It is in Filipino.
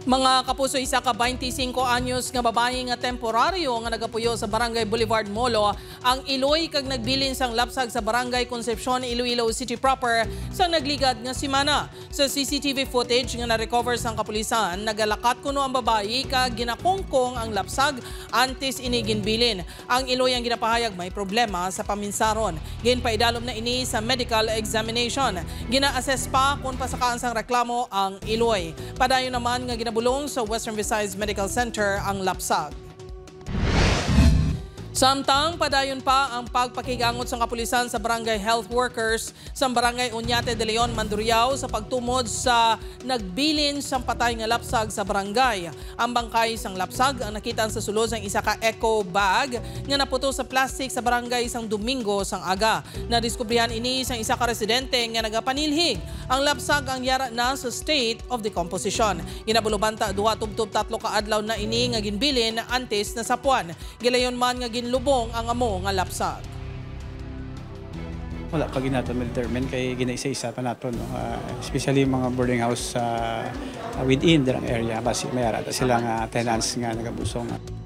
Mga kapuso, isa ka 25 anyos nga babae nga temporaryo nga nagapuyo sa Barangay Boulevard Molo ang iloy kag nagbilin sang lapsag sa Barangay Concepcion, Iloilo City proper sa nagligad nga semana. Sa CCTV footage nga na-recover sang kapulisan, nagalakat kuno ang babae kag ginakongkong ang lapsag antes ini ginbilin. Ang iloy ang ginapahayag may problema sa paminsaron. Ginpaidalom na ini sa medical examination. Gina-assess pa kung pasakaan sang reklamo ang iloy. Padayon naman nga bulong sa Western Visayas Medical Center ang lapsag. Samtang padayon pa ang pagpakigangot sa kapulisan sa barangay health workers sa barangay Oñate de Leon, Mandurriao sa pagtumod sa nagbilin sang patay nga lapsag sa barangay. Ang bangkay sang lapsag ang nakita sa sulod ng isa ka eco bag nga naputo sa plastic sa barangay sang Domingo sang aga. Nadiskubrihan ini sang isa ka residente nga nagapanilhig. Ang lapsag ang yara na sa state of decomposition. Ginabulubanta duha tubtob tatlo ka adlaw na ini nga ginbilin antes na sapuan. Gilayon man nga ginlubong ang amo nga lapsag. Wala pag inato determine kay ginaisa-isa pa nato, no? Especially mga boarding house within the area basi mayara sila nga tenants nga nagabusong.